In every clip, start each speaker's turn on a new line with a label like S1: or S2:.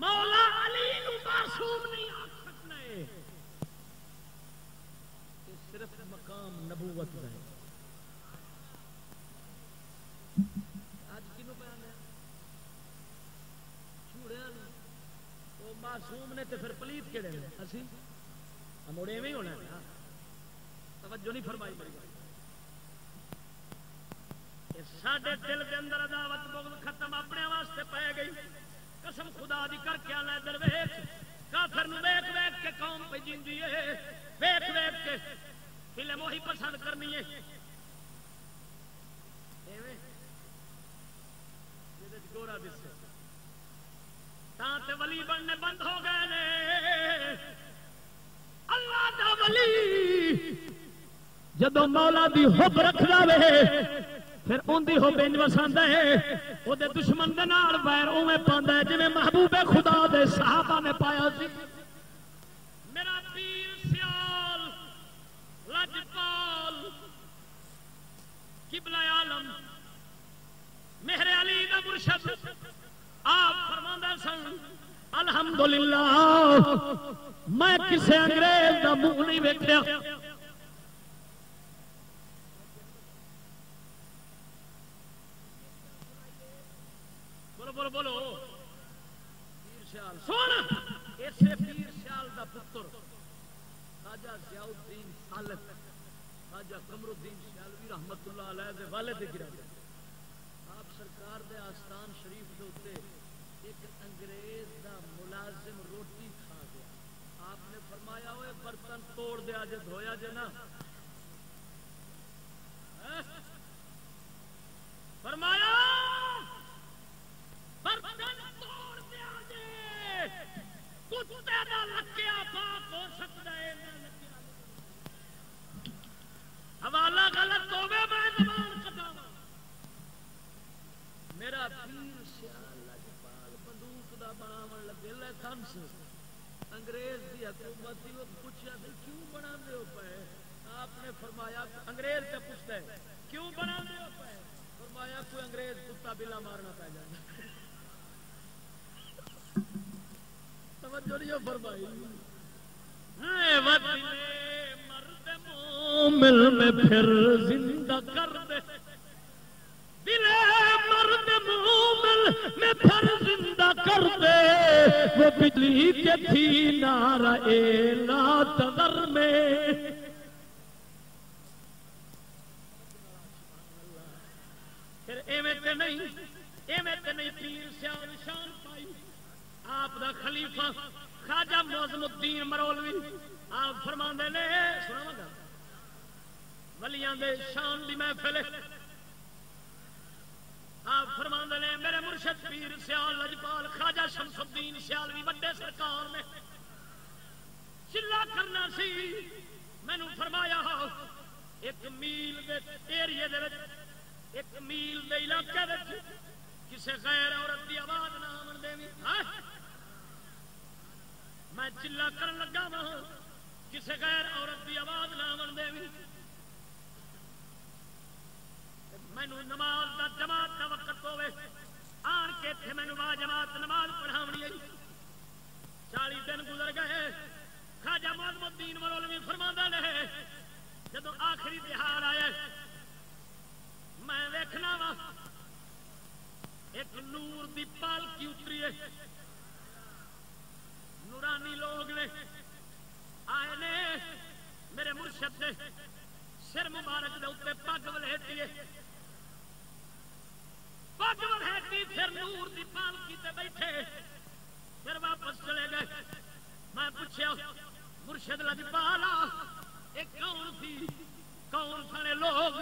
S1: مولا علی نو معصوم نہیں آ سکنا ہے، یہ صرف مقام نبوت ہے۔ اج کینوں بیان ہے چوڑیاں وہ معصوم نے تے پھر پلیت کیڑے نے؟ اسی مڑ ایویں ہونا ہے نا، توجہ نہیں فرمائی میری گل۔ ساڈے دل کے اندر عداوت بغض ختم اپنے واسطے پی گئی، قسم خدا دی کر کے آنا ادھر ویکھ، کافر نو ویکھ ویکھ کے قوم پہ جیندی ہے، ویکھ ویکھ کے فلم وہی پسند کرنی ہے، ایویں جے گورا دسے تاں تے ولی بننے بند ہو گئے نے۔ اللہ دا ولی جدوں مولا دی حب رکھدا وے پھر اندی ہو بنج وساندا ہے، او دے دشمن دے نال ویر اوویں پاندا ہے جویں محبوب خدا دے صحابہ نے پایا سی۔ میرا پیر سیال لجپال قبلہ عالم مہر علی دا مرشد آپ فرماندا سن الحمدللہ میں کسے انگریز دا منہ نہیں ویکھیا، بولو بولو پیر سیال سن، اسے پیر سیال دا پتر خواجہ ضیاء الدین سالک خواجہ قمر الدین سیالوی رحمت اللہ علیہ دے والد گرامی آپ سرکار دے آستان شریف دے اوتے ایک انگریز دا ملازم روٹی کھا گیا، آپ نے فرمایا اوے برتن توڑ دیا جے دھویا جے نا، فرمایا برتن توڑ دیا جے، کتے دا لکیا پاک ہو سکتا ہے، حوالہ غلط ہوے میں زبان کٹاواں۔ میرا پیر سیال لجپال بندوق دا بناون لگے لائسنس، انگریز دی حکومت دی وہ پوچھا تے کیوں بناندے ہو پئے؟ آپ نے فرمایا انگریز سے پوچھتا ہے کیوں بناندے ہو پئے؟ فرمایا کوئی انگریز کتا بلا مارنا پہ جاتا، توجہ نہیں فرمائی۔ مرد مومن میں پھر زندہ کر دے، دل مرد مومن میں پھر زندہ کر دے، وہ بجلی کے تھی نعرہ لا تذر میں، پھر ایویں تے نہیں پیر سیال شان پائی۔ آپ دا خلیفہ خواجہ معظم الدین مرولوی آپ فرماندے نے، سناواں گا ولیاں دے شان دی محفل، آپ فرماندے نے میرے مرشد پیر سیال لجپال خواجہ شمس الدین سیالوی وڈے سرکار نے چلا کرنا سی، مینوں فرمایا ایک میل دے ایریے دے وچ، ایک میل دے علاقے وچ کسے غیر عورت دی آواز نہ آون دیویں، میں چلا کرن لگا وا کسے غیر عورت دی آواز نہ آون دیویں، مینوں نماز دا جماعت دا وقت ہوے آن کے اتنے مینوں با جماعت نماز پڑھاونی ہے۔ 40 دن گزر گئے، خواجہ معظم الدین مرولوی فرماندا ہے جدو آخری تہار آیا میں ویکھنا وا ایک نور دی پالکی اتری ہے، نورانی لوگ نے آئے نے میرے مرشد نے سر مبارک دے اوپر پگ ولیٹی ہے، پگ ولیٹی پھر نور دی پالکی تے بیٹھے، پھر واپس چلے گئے۔ میں پوچھا مرشد لجپالا ایک کون سی، کون سارے لوگ؟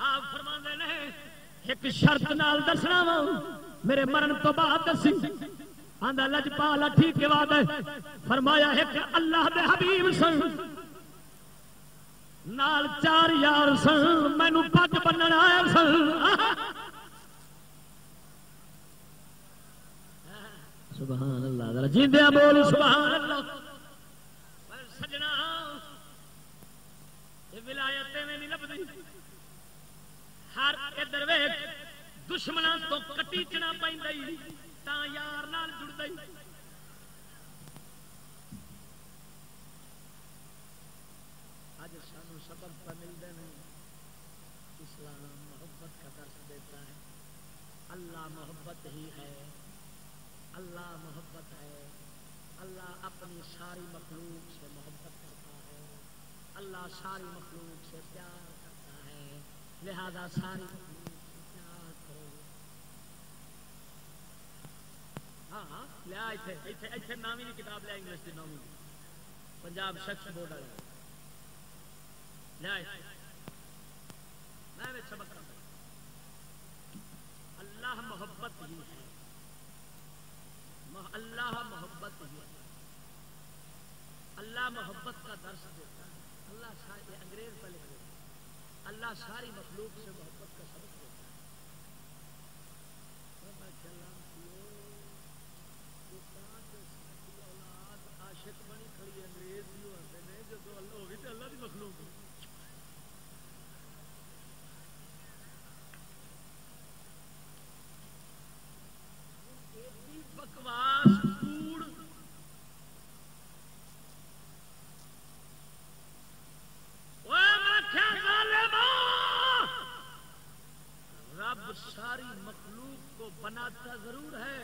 S1: آپ فرماندے نے ایک شرط نال دسنا وا میرے مرن تو بعد دسی۔ آندا لجپالا ٹھیک ہے وعدہ ہے، فرمایا ایک اللہ دے حبیب سن نال 4 یار سن، مینوں پگ بنن آیا سن۔ سبحان اللہ، ذرا جیندیاں بول سبحان اللہ۔ سجنا یہ ولایت میں نہیں لبدی، ہر ادھر ویکھ دشمنوں تو کٹیچنا پئی تا یار نال جڑ گئی. اج سانو سبق پر ملتے ہیں. اسلام محبت کا درس دیتا ہے. اللہ محبت ہی ہے. اللہ محبت ہے. اللہ اپنی ساری مخلوق سے محبت کرتا ہے. اللہ ساری مخلوق سے پیار کرتا ہے. لہذا ساری مخلوق سے پیار کرو. ہاں لیا اتنے نامی کتاب لیا انگلش کی نامی پنجاب شخص بورڈ والے لیا میں سبق کرتا. اللہ محبت ہی ہے. اللہ محبت ہی ہے. اللہ محبت کا درس دیتا ہے. اللہ یہ انگریز پہ لکھ دیتا ہے. اللہ ساری مخلوق سے محبت کا سبق دیتا ہے. اولاد عاشق بنی کھڑی انگریز بھی ہوتے ہیں جب اللہ ہوگی تو اللہ کی مخلوق بکواس کوڑ رب ساری مخلوق کو بناتا ضرور ہے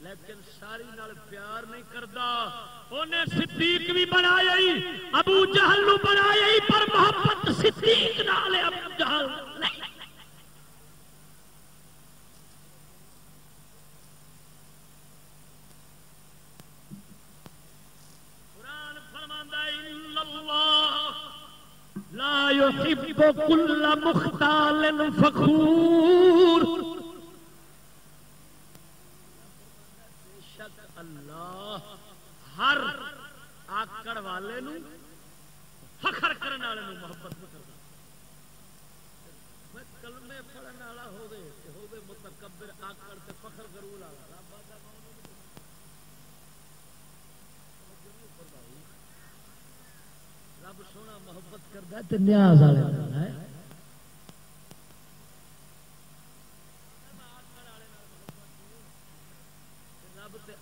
S1: لیکن ساری نال پیار نہیں کرتا. انہیں صدیق بھی بنایا ہی ابو جہل نو بنایا ہی پر محبت صدیق نال ابو جہل نہیں. قرآن فرماندا ہے ان اللہ لا يحب كل مختال فخور. اللہ ہر آکڑ والے نو فخر کرنے والے نو محبت نہ کرتا. میں کلمے پڑھن والا ہوے متکبر آکڑ تے فخر کرو والا رب سونا محبت کردا تے نیاز والا ہے.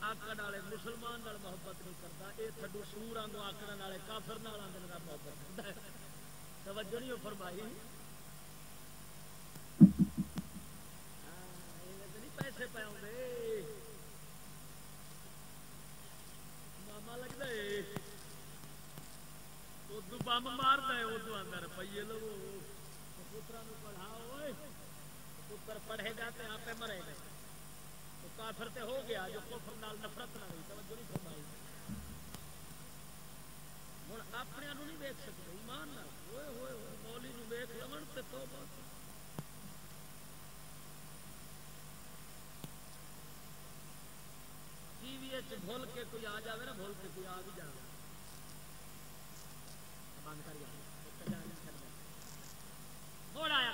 S1: آکڑ والے مسلمان نال محبت نہیں کرتا. یہ تھڈو سور آنگو آکڑ والے کافر نال آندے نال محبت کرتا ہے. توجہ نہیں فرمائی. نہیں پیسے پے آؤندے ماما لگتا ہے ادو بم مارتا ہے ادو آتا روپیے لو. پترا پڑھاؤ پتر پڑھے گا تو آپ مرے گا. کافر تے ہو گیا جو کفر نال نفرت نہ رہی. توجہ نہیں فرمائی. ہوں اپنے نہیں دیکھ سکتے ایمان نال ہوئے ہوئے مولی نو دیکھ لون تے توبہ. ٹی وی بھول کے کوئی آ جائے نا بھول کے کوئی آ بھی جائے بند کر تھوڑا آیا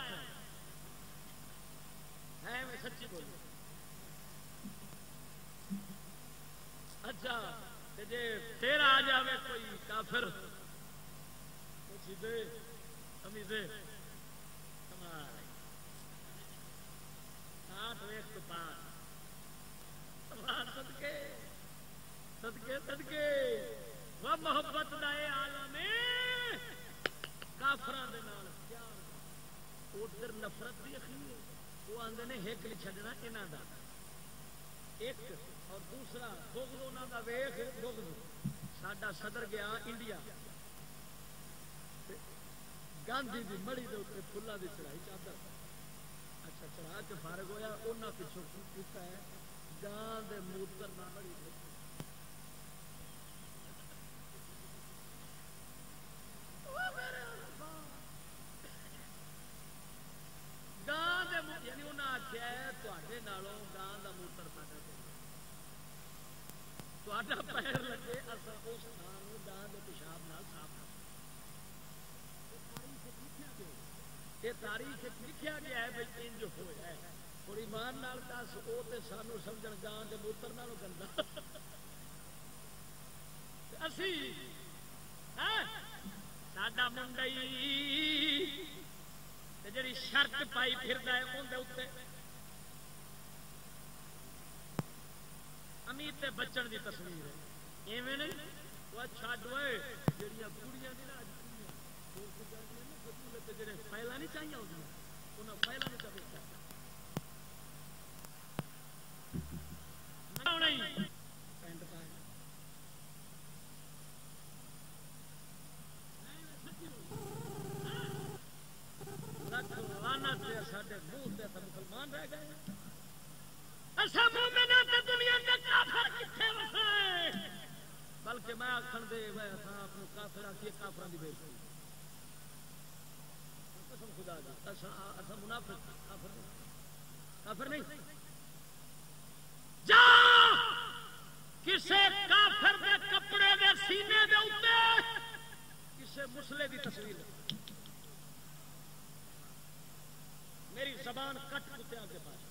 S1: ہے میں سچی بولی. اچھا جی پھر آ جائے کوئی کافر سیدھے امیدے صدقے صدقے صدقے وہ محبت دے عالم کافراں دے نال پیار ادھر نفرت بھی اخیر وہ آندے نے ہک نہیں چھڈنا انہاں دا ایک اور دوسرا بغض انہاں دا ویکھ بغض. ساڈا صدر گیا انڈیا گاندھی دی مڑی دے اوپر پھلاں دی چڑھائی چادر اچھا چڑھا کے فارغ ہویا. انہاں پیچھوں کی کیتا ہے گاں دے موتر نہ مڑی گاں دے یعنی انہاں آکھیا ہے تواڈے نالوں گاں دا موتر ساڈا تواڈا پیر لگے اساں اس تھان نوں گاں دے پیشاب نال صاف کر. یہ تاریخ لکھیا گیا ہے بھائی انج ہویا ہے. اور ایمان نال دس وہ تے سانو سمجھن گاں دے موتر نالوں گندا اسی ساڈا منڈئی جڑی شرط پائی پھردا ہے اون دے اوتے امی تے بچن دی تصویر ہے ایویں نہیں وہ چھڈ ہوئے جڑیاں کڑیاں دی نا اج کڑیاں جڑے پہلا نہیں چاہیے ہوندی انہاں پہلا نہیں چاہیے نہیں پینٹ پائے ساڈے منہ تے مسلمان رہ گئے دنیا کے کافر کتنے وسے بلکہ میں آخر دے کافر آتی کافر کی بےزتی قسم خدا دی اصل منافق کافر نہیں جا کسے کافر دے کپڑے دے سینے دے اوتے کسے مسلے دی تصویر میری زبان کٹ کتیا کے پاس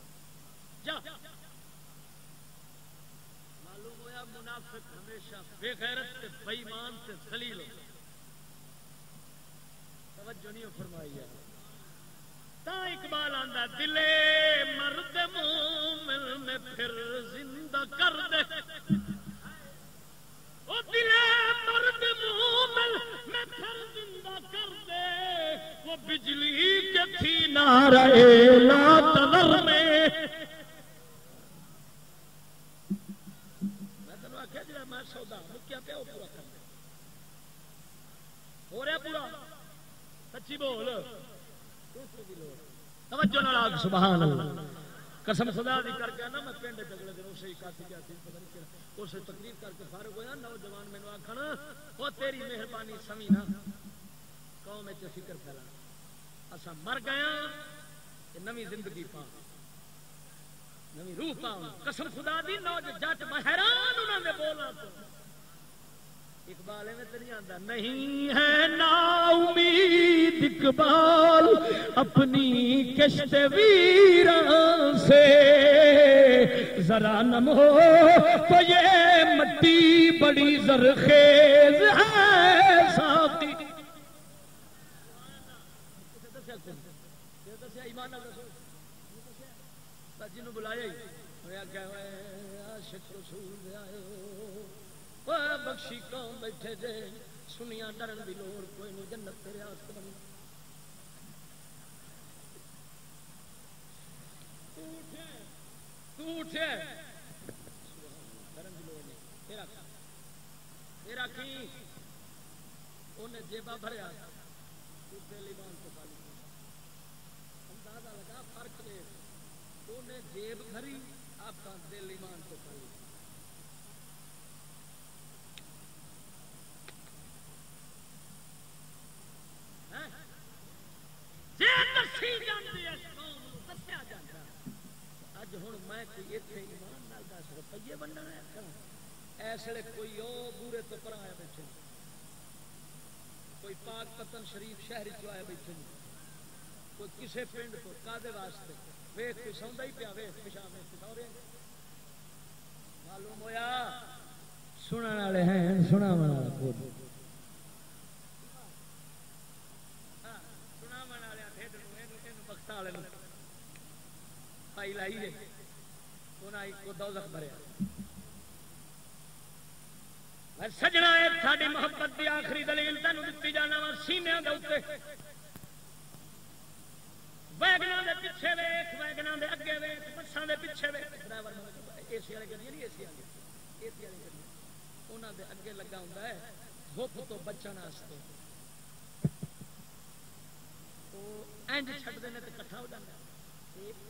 S1: جا معلوم ہویا منافق ہمیشہ بے غیرت تے بے ایمان تے ذلیل ہوتا توجہ نہیں فرمائی ہے تا اقبال آندا دلے مرد مومن میں پھر زندہ کر دے او دلے مرد مومن میں پھر زندہ کر دے وہ بجلی کے تھی نعرہ لا تذر میں تنوع کہہ دیا میں سودا کیا پہ ہو پورا کرنا ہو رہا پورا سچی بول توجہ نہ لاگ سبحان اللہ قسم خدا دی کر کے نا میں پنڈ اگلے دن اسے کافی کیا تھی پتہ نہیں کیا اسے تقریر کر کے فارغ ہویا نوجوان مینوں آکھن او تیری مہربانی سمی نا قوم وچ فکر پھیلا اساں مر گیا نویں زندگی پا نویں روح پا قسم خدا دی نوج جٹ میں حیران انہاں دے بولاں تو اقبال میں تو نہیں آتا نہیں ہے نا امید اقبال اپنی کشت ویران سے ذرا نم ہو تو یہ مٹی بڑی زرخیز ہے ساقی جنوں بلایا عاشق رسول آئے بخشی قوم بیٹھے جے سنیا ڈرن دی لوڑ کوئی نہیں جنت تیرے واسطے بنی تو اٹھے ڈرن دی لوڑ نہیں تیرا کی انہیں جیبا بھریا دل ایمان کو خالی اندازہ لگا فرق دے انہیں جیب بھری آپ کا دل ایمان کو خالی اج ہوں میں کوئی اتنے ایمان نال 10 روپیے بننا ایسے کوئی بورے تو پر آیا بیٹھے کوئی پاک پتن شریف شہر چ آیا بیٹھے کوئی کسے پنڈ کو کادے واسطے ویخ کوئی سوندا ہی پیا ویخ پیشاب میں سو رہے معلوم ہویا سنن والے ہیں سنا والا کوئی پائی لائی ہے کو دوزخ بھریا سجنا ہے ساری محبت کی آخری دلیل تینوں دتی جانا وا سینے دے اوتے ویگناں دے پیچھے ویکھ ویگناں دے اگے ویکھ بساں دے پیچھے ویکھ ڈرائیور اے سی والے گڈی نہیں اے سی والے گڈی انہاں دے اگے لگا ہوندا ہے دھوپ تو بچن واسطے او انج چھڈ دے نے تے اکٹھا ہو جاندا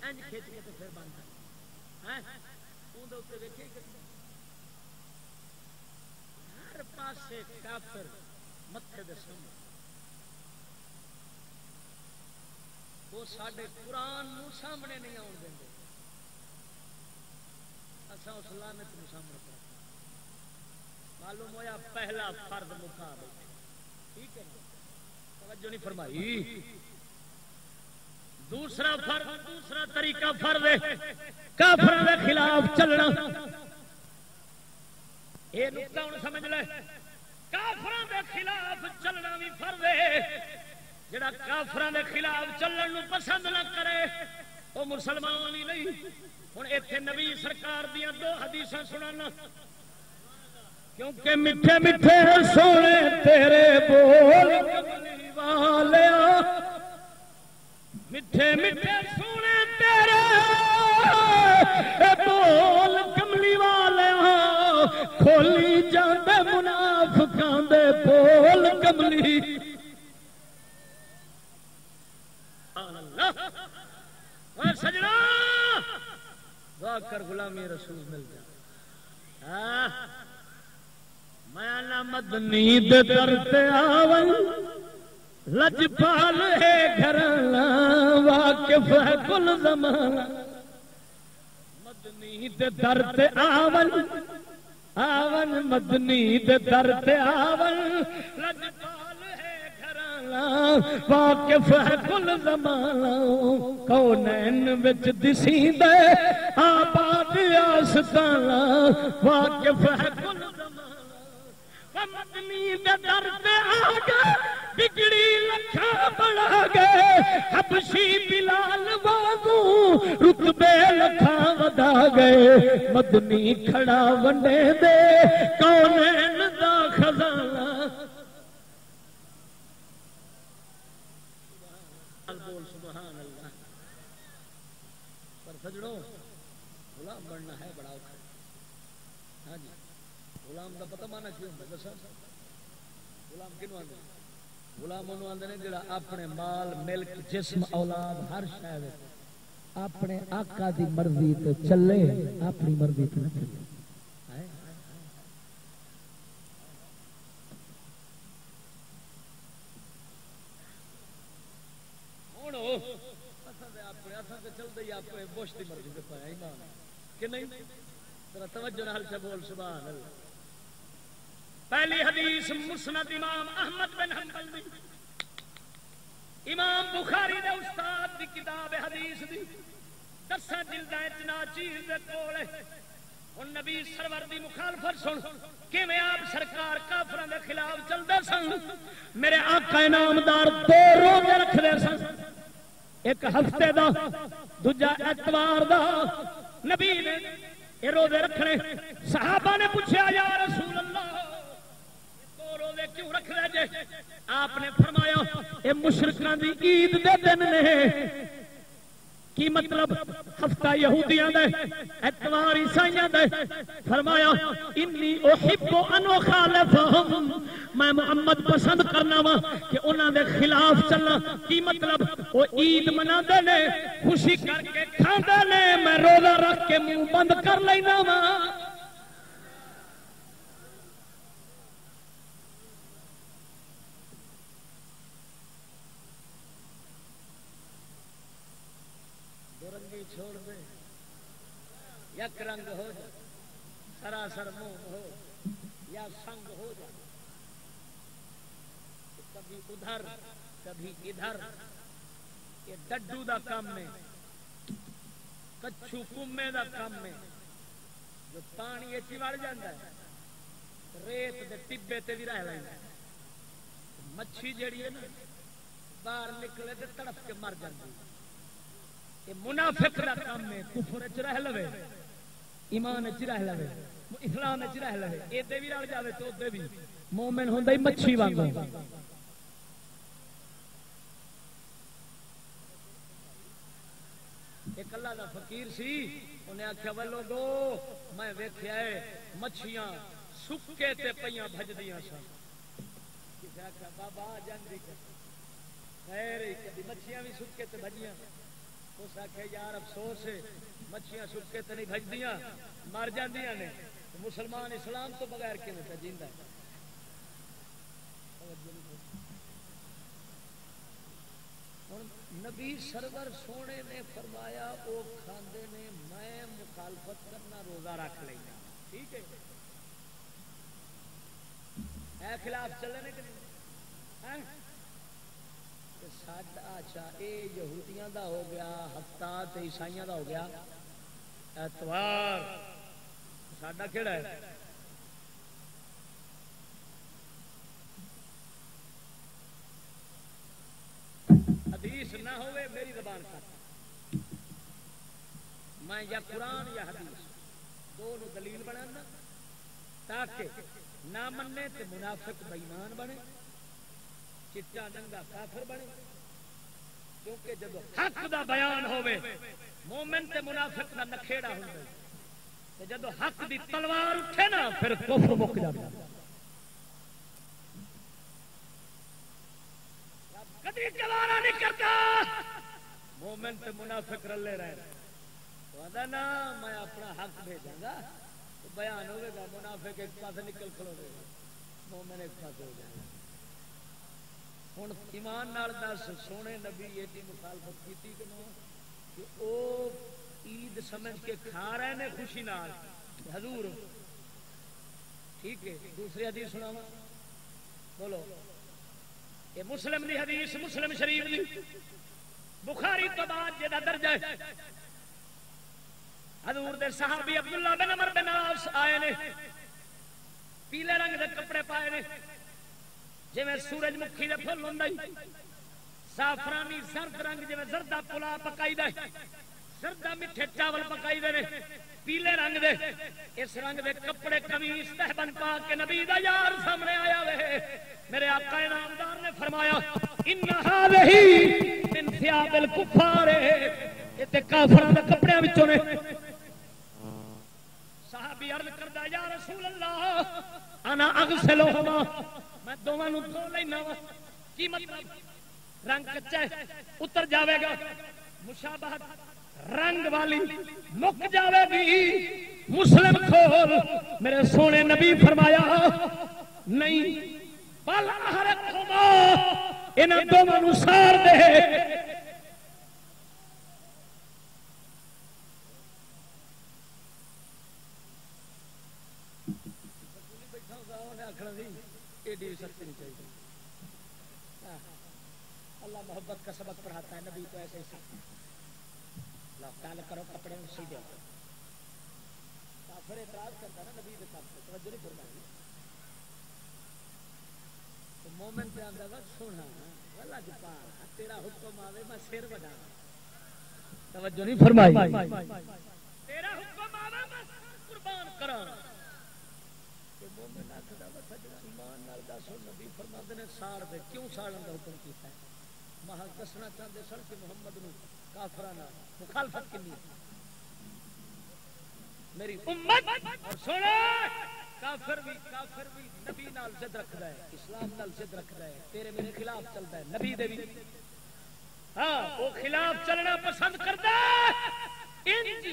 S1: انج کھچ کے تو پھر بند ہے اون دے اوتے ویکھے ہر پاسے کافر متھے دے سامنے وہ ساڈے قرآن نو سامنے نہیں آن دیندے اساں اس لعنت نو سامنے کر معلوم ہویا پہلا فرض مکا بیٹھے ٹھیک ہے توجہ نہیں فرمائی دوسرا فرض دوسرا طریقہ فرض ہے کافروں کے خلاف چلنا یہ نقطہ ہوں سمجھ لے کافروں کے خلاف چلنا بھی فرض ہے جڑا کافروں کے خلاف چلن نو پسند نہ کرے وہ مسلمان ہی نہیں. ہوں اتنے نبی سرکار دیا دو حدیث سنانا کیونکہ میٹھے میٹھے سونے تیرے بول کملی والیا میٹھے میٹھے سونے تیرے بول کملی والیا کھولی جاندے منافقاں دے بول کملی. سجنا دعا کر غلامی رسول مل جائے. میں مدنی دے در تے آون لجپال ہے گھرانا واقف ہے کل زمانہ. مدنی دے در تے آون آون مدنی دے در تے آون لجپال ہے گھرانا واقف ہے کل زمانہ. کونین وچ دسی دے آباد آستانہ واقف ہے کل مدنی دے در تے آ گئے بگڑی لکھا بڑھا گئے حبشی بلال بازو رتبے لکھا ودا گئے. مدنی کھڑا ونڈے دے کونین دا خزانہ. بول سبحان اللہ. پر سجڑوں غلام بننا ہے بڑا اوکھا. ہاں جی غلام کا پتہ مانا کی ہوتا ہے. غلام کنو آندے غلام انہوں آندے نے جڑا اپنے مال ملک جسم اولاد ہر شے اپنے آقا دی مرضی تے چلے اپنی مرضی تے نہ چلے. چلتے ہی اپنے بوش کی مرضی سے پایا ایمان کہ نہیں. ذرا توجہ نال سے بول سبحان اللہ. پہلی حدیث مسند امام احمد بن حنبل دی امام بخاری دے استاد دی کتاب حدیث دی 10 جلداں وچ ناچیز دے کول ہے. ہن نبی سرور دی مخالفت سن کیویں آپ سرکار کافراں دے خلاف چلدے سن. میرے آقا انعامدار 2 روزے رکھدے سن ایک ہفتے دا دوجا اتوار دا. نبی نے یہ روزے رکھنے. صحابہ نے پوچھا یا رسول اللہ 2 روزے کیوں رکھ رہے جے؟ آپ نے فرمایا یہ مشرکاں دی عید دے دن نے. کی مطلب؟ ہفتہ یہودیاں دے اتوار عیسائیاں دے. فرمایا انی احب ان اخالفهم میں محمد پسند کرنا وا کہ انہاں دے خلاف چلنا. کی مطلب؟ وہ عید مناندے نے خوشی کر کے کھاندے نے میں روزہ رکھ کے منہ بند کر لینا وا. چھوڑ دے یک رنگ ہو جا سراسر منہ ہو یا سنگ ہو جا. کبھی ادھر کبھی ادھر. یہ ڈڈو دا کام ہے کچھو کمے دا کام ہے جو پانی اچھی وڑ جاتا ہے ریت دے ٹبے تے بھی رہ لیندا. مچھی جیڑی ہے نا باہر نکلے تے تڑپ کے مر جاتی. یہ منافق دا کام ہے. کفر وچ رہ لوے ایمان وچ رہ لوے اسلام وچ رہ لوے ایدے بھی رل جاوے تو اودے بھی مومن ہوندا ہی مچھی وانگو. ایک اللہ دا فقیر سی انہیں آخیا وہ لوگو میں ویکھیا ہے مچھیاں سکے تے پیاں بھجدیاں سن. کسے آخیا بابا جاندی خیر کدی مچھیاں بھی سکے تے بھجیاں. اس آخیا یار افسوس ہے مچھیاں سکے تے نہیں بھجدیاں مر جاندیاں نے. مسلمان اسلام تو بغیر کیویں پہ جیندا ہے؟ نبی سرور سونے نے فرمایا وہ کھاندے نے میں مخالفت کرنا روزہ رکھ لینا. ٹھیک ہے اے خلاف چلے نے کہ نہیں؟ ساڈا اچھا اے یہودیاں دا ہو گیا ہفتہ تے عیسائیاں دا ہو گیا اتوار. ساڈا کیڑا ہے؟ حدیث نہ ہوئے میری زبان کا میں یا قرآن یا حدیث دونوں دلیل بنانا تاکہ نہ مننے تے منافق بے ایمان بنے چٹا ننگا کافر بنے کیونکہ جب حق دا بیان ہوئے مومن تے منافق دا نکھیڑا ہوندے تے جب حق دی تلوار اٹھے نا پھر کفر مک جاتا کدی گوارا نہیں کرتا مومن تے منافق رلے رہے وعدہ نا میں اپنا حق بھیجاں گا تو بیان ہوئے گا منافق ایک پاس نکل کھلو گے مومن ایک پاس ہو جائے گا ہن ایمان نال دس سونے نبی ایڈی مخالفت کیتی کہ نہ کہ او عید سمجھ کے کھا رہے نے خوشی نال حضور ٹھیک ہے دوسری حدیث سناواں بولو یہ مسلم دی حدیث مسلم شریف دی بخاری تو بعد جدا درجہ ہے حضور دے صحابی عبداللہ بن عمر بن عاص آئے نے پیلے رنگ دے کپڑے پائے نے جویں سورج مکھی دے پھل ہوندا ہے زعفرانی زرد رنگ جویں زردہ پلا پکائی دے زردہ میٹھے چاول پکائی دے نے پیلے رنگ دے اس رنگ دے کپڑے قمیص تہبند پا کے نبی دا یار سامنے آیا وے میرے آقا انعامدار نے فرمایا ان ھذہ من ثياب الكفار یہ تے کافراں دے کپڑیاں وچوں نے صحابی عرض کردا یا رسول اللہ انا اغسلهما میں دونوں نو دھو لینا وا کی مطلب رنگ کچا ہے اتر جاوے گا مشابہت رنگ والی مک جاوے گی مسلم کھول میرے سونے نبی فرمایا نہیں بل احرقهما انہاں دونوں نو سار دے ایڈی سختی نہیں چاہیے اللہ محبت کا سبق پڑھاتا ہے نبی کو ایسے ہی تعلق کرو کپڑے میں سیدھے کافر اعتراض کرتا نا نبی کے ساتھ توجہ نہیں فرمائی تو مومن پہ آندا وا سونا والا جپا تیرا حکم آوے میں سر بنا توجہ نہیں فرمائی تیرا حکم آوے میں قربان کراں مومن آکھدا وا سجنا ایمان نال دس نبی فرماندے نے ساڑ دے کیوں ساڑن دا حکم کیتا ہے محض دسنا چاہتے سن کہ محمد نو کافراں نال مخالفت کرنی میری امت اور سنو کافر بھی نبی نال ضد رکھدا ہے اسلام نال ضد رکھدا ہے تیرے میرے خلاف چلدا ہے نبی دے بھی ہاں وہ خلاف چلنا پسند کردا ہے انج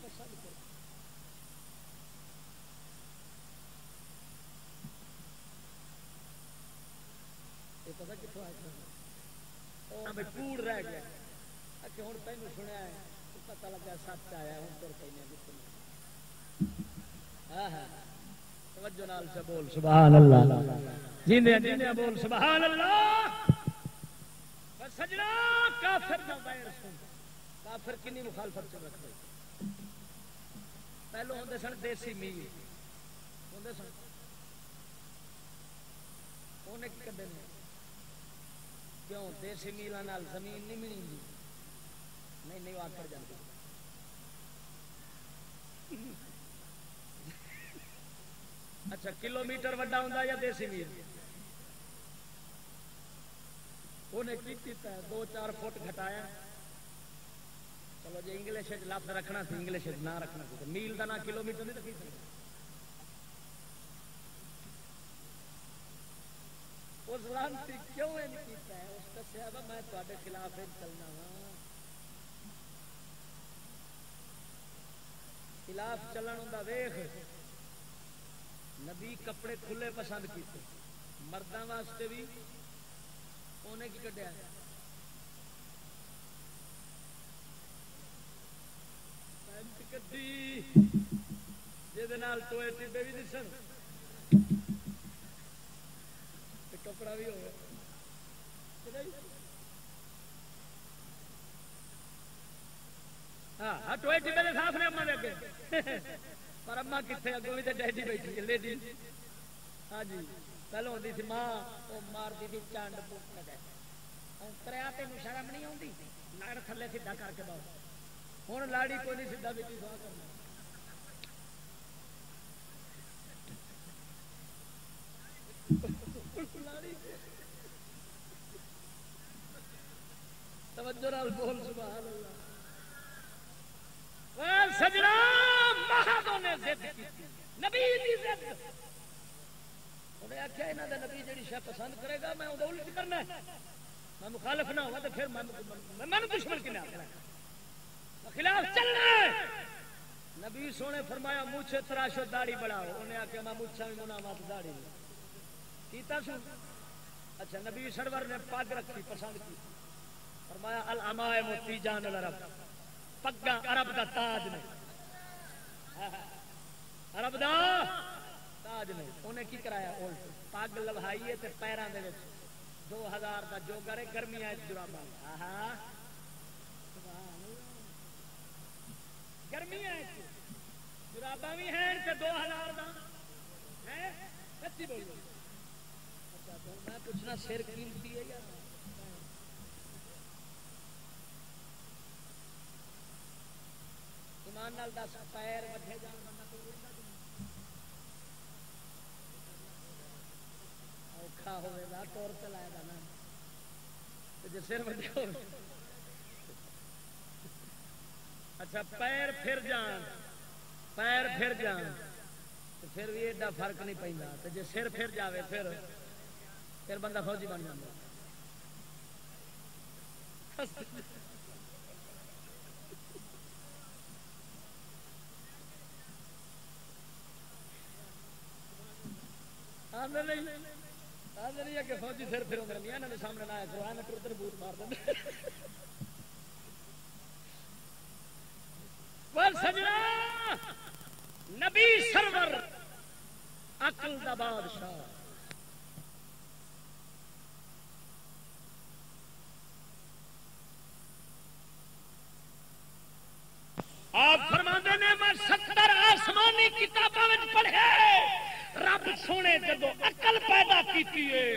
S1: پسند کردا پتا کتوں آیا کوڑ رہ گیا کہ ہوں تینوں سنیا ہے پتا لگا سچ آیا ہوں تر پہ توجہ نال سے بول سبحان اللہ جیندے جیندے بول سبحان اللہ سجنا کافر دا غیر سن کافر کنی مخالفت چ رکھ دے پہلو ہوندے سن دیسی میل ہوندے سن اونے کی کڈے نے کیوں دیسی میلاں نال زمین نہیں ملیں گی نہیں وہ آکڑ جاتی اچھا کلومیٹر وڈا ہوندا یا دیسی میل انہیں کی کیتا ہے 2-4 فٹ گھٹایا چلو جی انگلش لفظ رکھنا سی انگلش نہ رکھنا سی میل کا نہ کلومیٹر نہیں رکھی سکتے اس لانتی کیوں نہیں کیتا ہے اس کا سیابہ میں تواڈے خلاف چلنا ہاں خلاف چلن ہوندا ویکھ نبی کپڑے کھلے پسند کیتے مرداں واسطے بھی انہیں کی کڈیا پینٹ کڈی جے نال ٹوئے ٹبے بھی دسن کپڑا بھی ہوگا ہاں ٹوئے ٹبے کے ساتھ نے اما دے اگے پر اما کتنے اگوں بھی تو ڈیڈی بیٹھی ہے لیڈی ہاں جی پہلو ہوتی سی ماں وہ مارتی تھی چانڈ پوٹ کریا تین شرم نہیں آتی لڑ تھلے سیدھا کر کے باؤ ہوں لاڑی کو نہیں سیدھا بیٹی دعا کرنا توجہ نال بول سبحان اللہ سجنا مہادوں نے ضد کی نبی دی ضد انہیں آخیا یہاں دا نبی جڑی شے پسند کرے گا میں وہ الٹ کرنا ہے میں مخالف نہ ہوا تو پھر میں دشمن کے لیے آخر خلاف چلنا ہے نبی سونے فرمایا مونچھے تراشو داڑھی بڑھاؤ انہیں آخیا میں مونچھا بھی مناوا تو داڑھی کیتا سو اچھا نبی سرور نے پگ رکھی پسند کی فرمایا الامائے موتی جان العرب پگا عرب دا تاج نے عرب دا تاج نے انہیں کی کرایا الٹ پگ لوہائیے تے پیراں دے وچ 2000 دا جوگر ہے گرمیاں جراباں گرمیاں جراباں بھی ہیں تے 2000 دا ہے سچی بولو اچھا تو میں پوچھنا سر قیمتی ہے یا ایمان نال دس پیر وڈھے جان بندہ کوئی اوکھا ہوئے گا طور پہ لائے گا نا جی سر وڈھے ہو اچھا پیر پھر جان تو پھر بھی ایڈا فرق نہیں پہنتا تو جی سر پھر جاوے پھر بندہ فوجی بن جاتا نہیں ہے کہ فوجی سر پھر انہوں نے سامنے نہ آیا کرو میں ٹر بوت مار دیں سجنا نبی سرور عقل دا بادشاہ آپ فرماندے نے میں 70 آسمانی کتاباں وچ پڑھے رب سونے جدو عقل پیدا کیتی ہے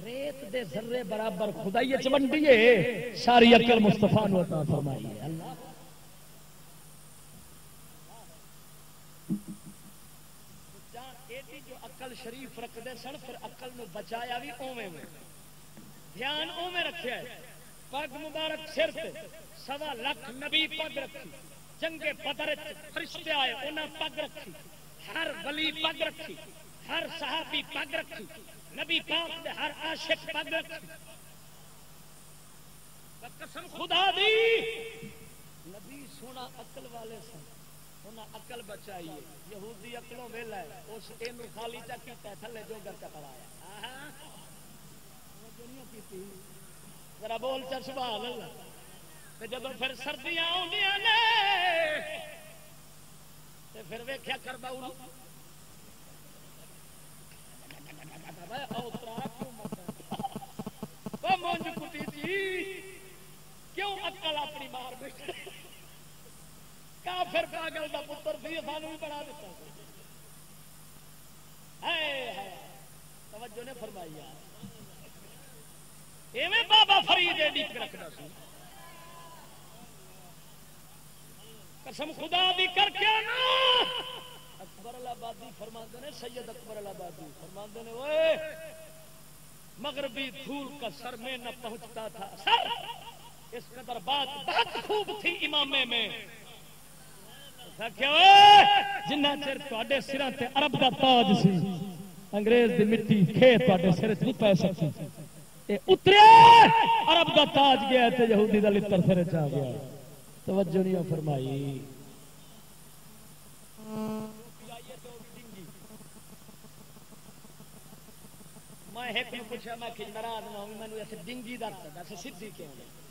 S1: ریت دے ذرے برابر خدائی وچ ونڈی ہے ساری عقل مصطفیٰ نو عطا فرمائی ہے اللہ جو عقل شریف رکھتے سن پھر عقل نو بچایا بھی اوویں دھیان اوویں رکھیا ہے پگ مبارک سر تے 1.25 لاکھ نبی پگ رکھی جنگ بدر فرشتے آئے انہاں پگ رکھی ہر ولی پگ رکھی ہر صحابی پگ رکھی نبی پاک دے ہر عاشق پگ رکھی قسم خدا دی نبی سونا عقل والے سن انہاں عقل بچائی ہے یہودی عقلوں ویلا ہے اس اینو خالی چا کیتا تھلے جوگر چا پڑایا دنیا کیتی ذرا بول چا سبحان اللہ تے جدوں پھر سردیاں اوندیاں نے تے پھر ویکھیا کربا او مونج کٹی تھی کیوں عقل اپنی مار بیٹھے کافر پاگل دا پتر سی سانو بھی بنا دیتا توجہ نے فرمائی ایویں بابا فرید ایڈی رکھتا سی قسم خدا بھی کر کے نا اکبر الآبادی فرماندے نے سید اکبر الآبادی فرماندے نے اوئے مغربی دھول کا سر میں نہ پہنچتا تھا سر اس قدر بات بہت خوب تھی امامے میں جنہ چر تواڈے سراں تے عرب دا تاج سی انگریز دی مٹی کھے تواڈے سر تے نہیں پے سکتی اے اترے عرب دا تاج گیا تے یہودی دا لتر سر تے آ گیا توجہ نہیں فرمائی میں ایک نے پوچھا میں کہ ناراض نہ ہوئی مینوں ایسے ڈنگی دا دس سیدھی کیوں نہیں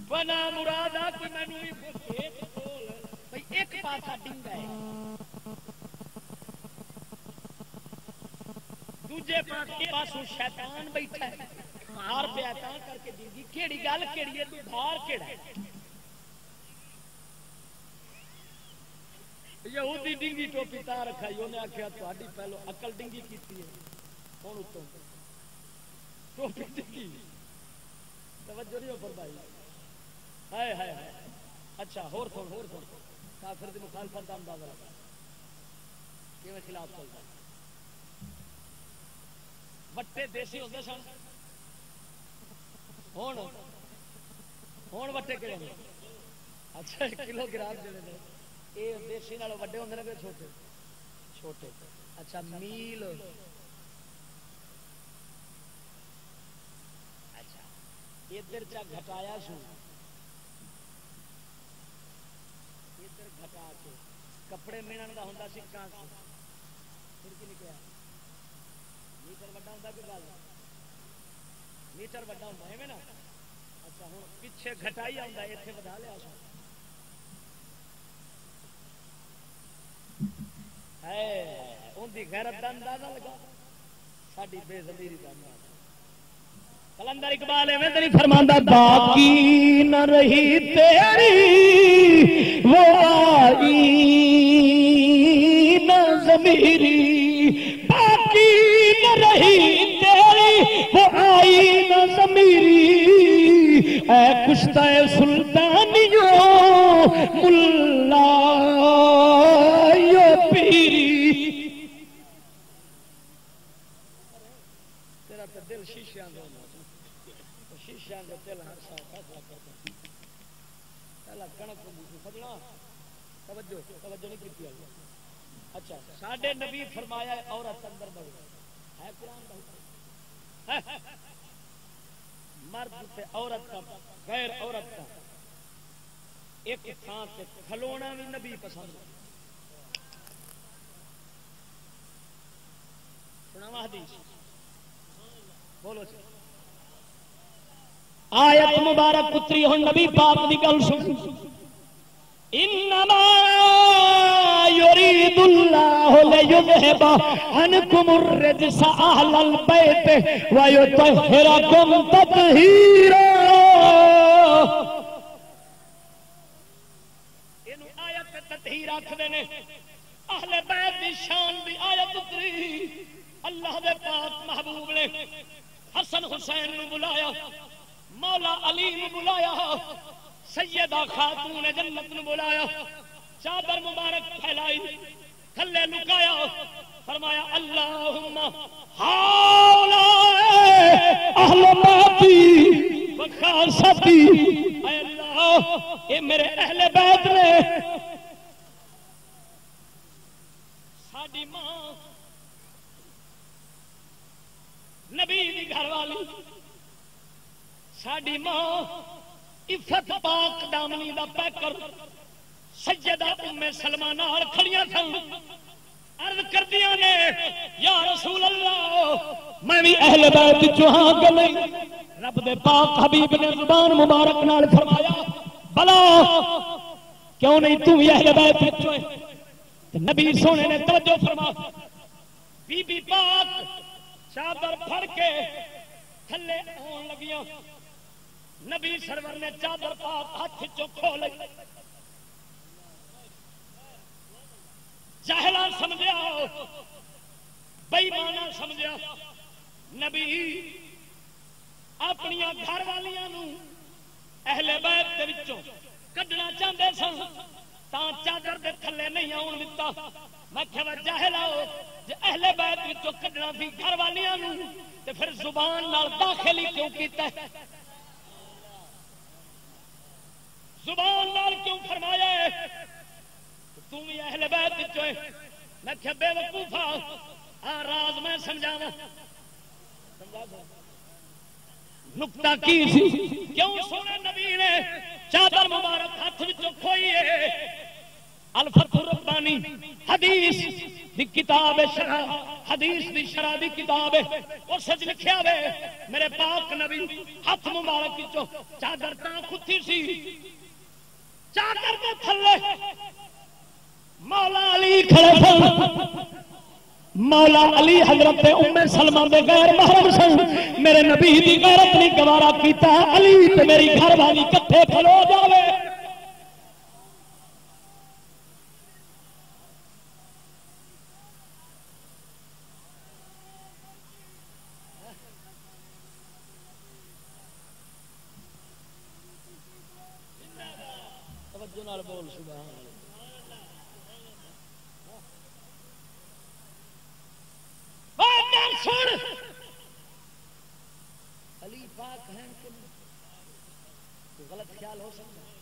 S1: بنا مراد آ کوئی مینوں بھی پوچھے بھئی ایک پاسا ڈنگا ہے دوجے پاسوں شیطان بیٹھا ہے مار پیا تا کر کے ڈنگی کیڑی گل کیڑی ہے تو دھار کیڑا ہے یہودی ڈنگی ٹوپی تا رکھائی انہیں آخیا تہاڈی پہلو عقل ڈنگی کیتی ہے ہن اتوں ٹوپی ڈنگی توجہ نہیں فرمائی ہائے ہائے ہائے اچھا ہور کافر دی مخالفت کا اندازہ لگا کیویں خلاف چلتا وٹے دیسی ہوندے سن ہون وٹے کہ اچھا کلو گرام جڑے نے یہ دیسی نال وڈے ہوندے نے کہ چھوٹے چھوٹے اچھا میل اچھا ادھر چا گھٹایا سو ادھر گھٹا کے کپڑے مینن دا ہوندا سی کان پھر کی نکلیا میٹر وڈا ہوندا کہ گل میٹر وڈا ہوندا ایویں نا اچھا ہن پیچھے گھٹائی آندا ایتھے ودا لیا سو ان کی غیرت کا اندازہ لگا ساری بے ضمیری کا اندازہ کلندر اقبال ایویں تے نہیں فرماندا باقی نہ رہی تیری وہ آئی نہ ضمیری باقی نہ رہی تیری وہ آئی نہ ضمیری اے کشتہ سلطانیوں ملا دل شیشے شیشے دل ہر سال فیصلہ کرتا پہلا کنک سجنا توجہ نہیں کی اچھا ساڈے نبی فرمایا عورت اندر بڑھ ہے قرآن مرد تے عورت کا غیر عورت کا ایک تھان تے کھلونا بھی نبی پسند سناوا حدیث بولو جی آیت مبارک پتری ہن نبی پاک دی گل سن انما يريد الله ليذهب عنكم الرجس اهل البيت ويطهركم تطهيرا اینو آیت تطہیر آکھدے نے اہل بیت دی شان دی آیت اتری اللہ دے پاک محبوب نے حسن حسین نو بلایا مولا علی نو بلایا سیدہ خاتون جنت نو بلایا چادر مبارک پھیلائی تھلے لکایا فرمایا اللہم ہؤلاء اہل بیتی وخاصتی اے اللہ اے میرے اہل بیت نے ساڈی ماں نبی دی گھر والی ساڈی ماں عفت پاک دامنی دا پیکر سیدہ ام سلمہ نال کھڑیاں سن عرض کردیاں نے یا رسول اللہ میں بھی اہل بیت چوں ہاں گلے رب دے پاک حبیب نے زبان مبارک نال فرمایا بلا کیوں نہیں تو بھی اہل بیت چوں نبی سونے نے توجہ فرما بی بی پاک چادر پھڑ کے تھلے آن لگیاں نبی سرور نے چادر پاک ہاتھ چوں کھول جاہلا سمجھا بے ایمانا سمجھا نبی اپنی گھر والیاں نو اہل بیت دے وچوں کڈنا چاہندے سن تاں چادر دے تھلے نہیں آن دتا میں کہ جاہلا جے اہل بیت وچوں کڈنا سی گھر والیاں نو تے پھر زبان نال داخل ہی کیوں کیتا ہے زبان نال کیوں فرمایا ہے تم بھی اہل بیت وچوں ہے میں کہ بے وقوفا راز میں سمجھاواں نقطہ کی سی کیوں سونے نبی نے چادر مبارک ہاتھ وچوں کھوئی ہے الفتح الربانی حدیث دی کتاب شرح حدیث دی شرح دی کتاب ہے اس وچ لکھیا ہوئے میرے پاک نبی ہاتھ مبارک وچوں چادر تاں کھتی سی چادر دے تھلے مولا علی کھڑے سن مولا علی حضرت ام سلمہ دے غیر محرم سن میرے نبی دی غیرت نہیں گوارا کیتا علی تے میری گھر والی کٹھے کھلو جاوے نال بول سبحان اللہ. سن علی پاک ہیں کہ غلط خیال ہو سکتا ہے؟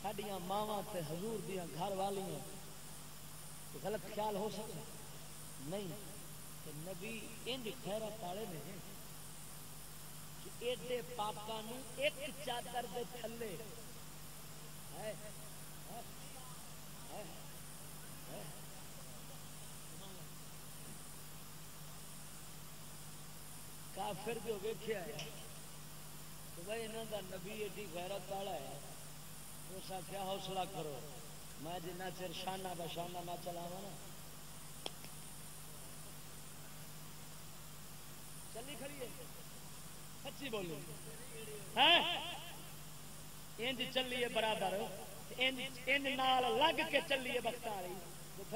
S1: ساڈیاں ماواں تے حضور دیاں گھر والیاں غلط خیال ہو سکتا ہے؟ نہیں. کہ نبی انج خیرت والے نے کہ ایڈے پاکاں نوں ایک چادر دے تھلے کافر جو ویکھیا ہے تو بھائی انہاں دا نبی ایڈی غیرت والا ہے. اس آخیا حوصلہ کرو میں جنہ چر شانہ بشانہ نہ چلاواں نا چلی کھڑی ہے سچی بولی انج چلیے برابر انج نال لگ کے چلیے بختاری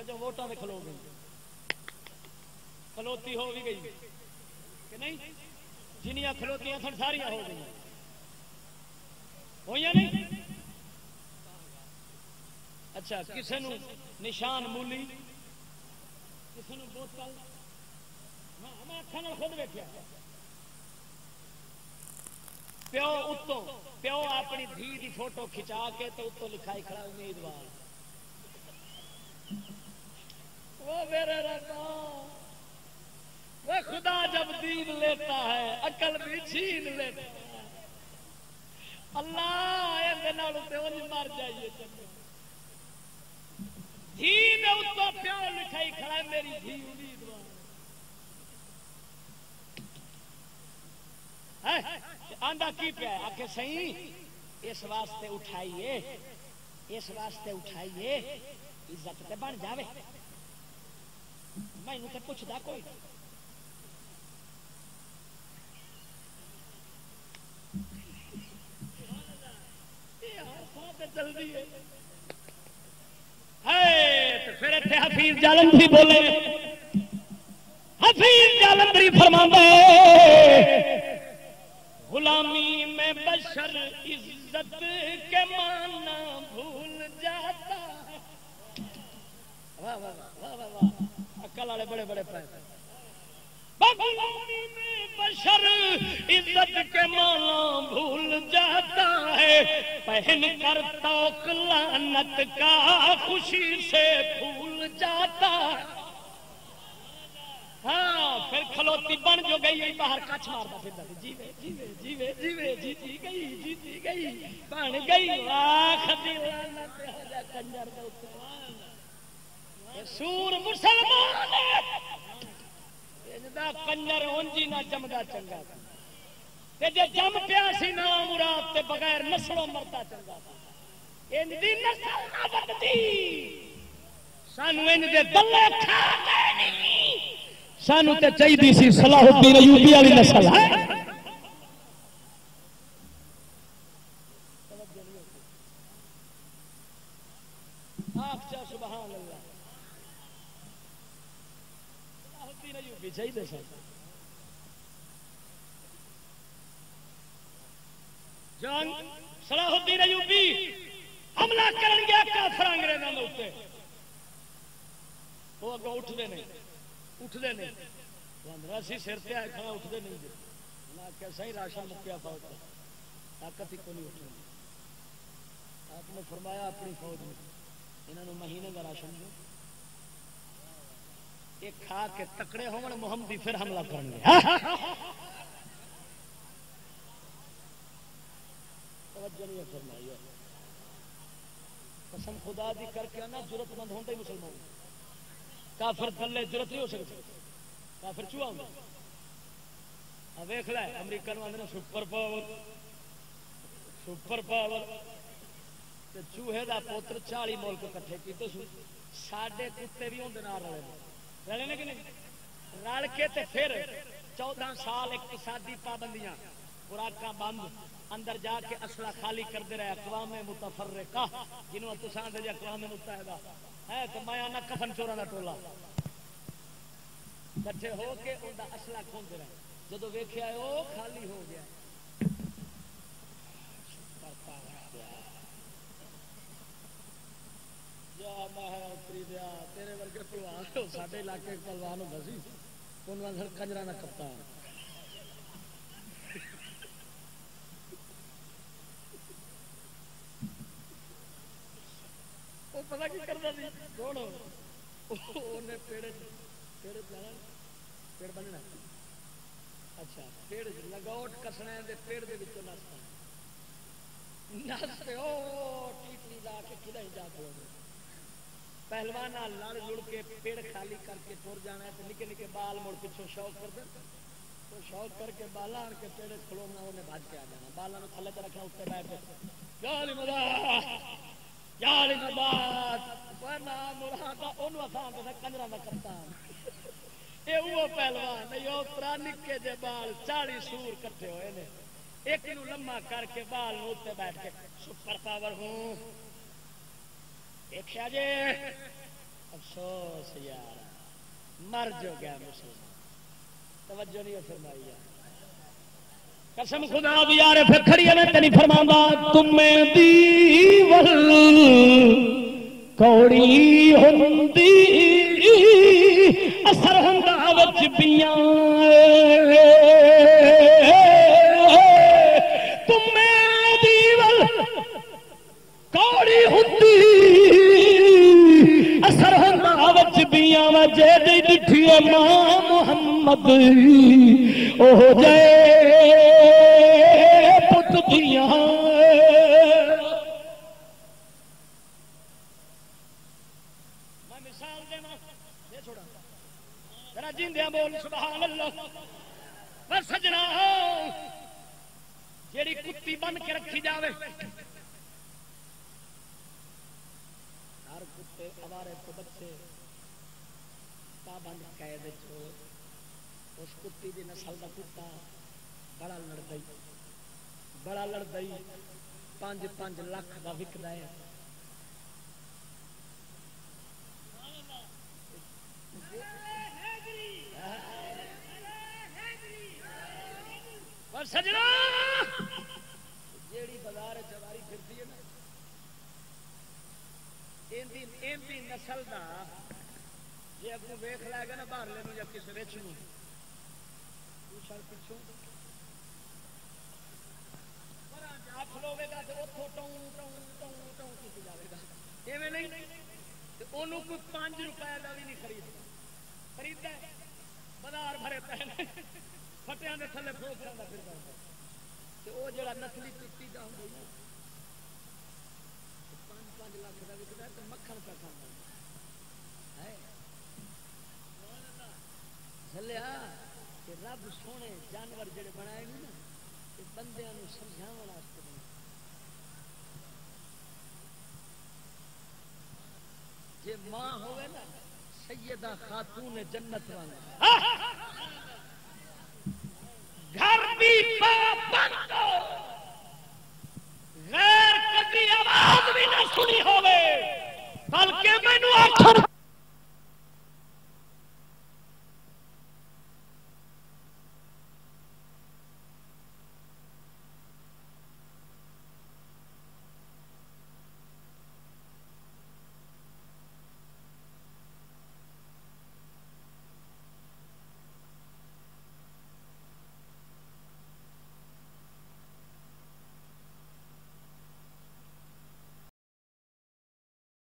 S1: جو ووٹاں میں کھلو گئی کھلوتی ہو بھی گئی کہ نہیں جنیاں کھلوتیاں سن ساریاں ہو گئی ہوئی نہیں. اچھا کسی نو نشان مولی کسی نو بوتل میں اکھاں نال خود ویکھیا پیو اتوں پیو اپنی دھی دی فوٹو کھچا کے تو اتوں لکھائی کھڑا امیدوار. وہ میرے ربا وہ خدا جب دین لیتا ہے عقل بھی چھین لیتا ہے. اللہ اے نال تے اون مر جائیے دھی دے اتوں پیو لکھائی کھڑا میری دھی امیدوار. آندا کی پیا آکھے صحیح اس واسطے اٹھائیے اس واسطے اٹھائیے عزت تے بن جاوے. میں تے پوچھدا کوئی جلدی ہے پھر اتنے حفیظ جالندری بولے حفیظ جالندری فرماندے غلامی میں بشر عزت کے معنی بھول جاتا ہے. واہ واہ واہ واہ واہ عقل والے بڑے بڑے پیسے. غلامی میں بشر عزت کے معنی بھول جاتا ہے پہن کر توق لعنت کا خوشی سے پھول جاتا ہے. ہاں پھر کھلوتی بن جو گئی باہر کچھ مارتا پھرتا جیوے جیوے جیوے جیوے جیتی گئی بن گئی لاکھ دی لعنت ہو جا کنجر دے اوتے سور مسلمان اندا کنجر اونجی نہ جمدا چنگا تے جے جم پیا سی نا مراد تے بغیر نسلوں مردا چنگا ان دی نسل نہ بدتی سانو ان دے دلے کھا گئے نہیں سانو تے چاہیے سی صلاح الدین ایوبی والی نسل ہے. سبحان اللہ صلاح الدین ایوبی چاہیے سر جان صلاح الدین ایوبی حملہ کرن گیا کافر انگریزاں دے اوتے وہ اگوں اٹھدے نہیں اسی سر تے آئے کھڑا اٹھتے نہیں جی آخیا صحیح راشن مکیا فوج کا طاقت ہی کو نہیں اٹھنے. آپ نے فرمایا اپنی فوج میں انہوں مہینے کا راشن دو یہ کھا کے تکڑے ہون محمدی پھر حملہ کریں گے. قسم خدا دی کر کے نا ضرورت مند ہوتا ہی مسلمان کافر تھلے ضرورت نہیں ہو سکتی کافر چوہا ہوں ویخ لے امریکہ آدھے سپر پاور چوہے کا پوتر 40 ملک کٹھے کیتے ساڈے کتے بھی اندر رلے رلے کہ نہیں رل کے پھر 14 سال اقتصادی پابندیاں خوراکاں بند اندر جا کے اسلحہ خالی کرتے رہے اقوام متفرقہ جنہوں تو اقوام متحدہ ہے تو میں آنا کفن چوراں دا ٹولا کٹھے ہو کے ان کا اسلحہ کھولتے رہے جدو ویکھیا وہ خالی ہو گیا پوتری دیا تیرے ورگے پلوان ساڈے علاقے پلوان ہوتا سی انہوں کنجرا نہ کپتان وہ پتا کی کرتا سی چھوڑو انہیں پیڑ بننا اچھا پیڑ لگوٹ کسنا پیڑ کے نستا نستے ٹیٹی لا کے کدھر جا کے پہلوان لڑ لڑ کے پیڑ خالی کر کے ٹر جانا ہے تو نکے نکے بال مڑ پچھوں شوق کر دیں تو شوق کر کے بالا آن کے پیڑ کھلونا انہیں بھج کے آ جانا بالا تھلے چ رکھنا اتنے بیٹھ کے یالی مدد یالی مدد مراد انہوں آسان تو کنجرا کا کپتان یہ وہ پہلوان نہیں اترا نکے جے بال 40 سور کٹھے ہوئے نے ایک نو لما کر کے بال اتنے بیٹھ کے سپر پاور ہوں دیکھا جی افسوس یار مر جو گیا مسلمان توجہ نہیں فرمائی یار قسم خدا دی یار پھر کھڑی ہے میں تینی فرماؤں تمہیں دیول کوڑی ہوندی اثر ہوندا وچ پیاں تمہیں دیول کوڑی ہوندی اثر ہوندا وچ پیاں وجے دی ڈٹھی ماں محمد او جے پت دیاں میں مثال دینا یہ چھوڑا ذرا جیندیاں بول سبحان اللہ پر سجنا جیڑی کتی بن کے رکھی جاوے ہر کتے اوارے تو بچے پابند قید اس کتی دی نسل دا کتا بڑا لڑدئی 5 لاکھ دا وکدا ہے پر سجنا جیڑی بازار چواری پھرتی ہے نا اندی نسل دا جی اگوں ویکھ لے گا نا باہر لے یا کسی رچ نو پچھوں کھلوے گا تو اتوں ٹوں ٹوں ٹوں ٹوں کی جائے گا ایویں نہیں انہوں کوئی 5 روپے کا بھی نہیں خریدتا بازار بھرے پے پھٹیاں نے تھلے پھوک جانا پھر وہ جڑا نسلی کتی کا ہوں 5 لاکھ کا وکدا تو مکھن کا کھانا ہے چلیا کہ رب سونے جانور جڑے بنائے نہیں نا بندیاں نوں سمجھاون واسطے بنائے جے ماں ہوئے نا سیدہ خاتون جنت والا گھر بھی پابند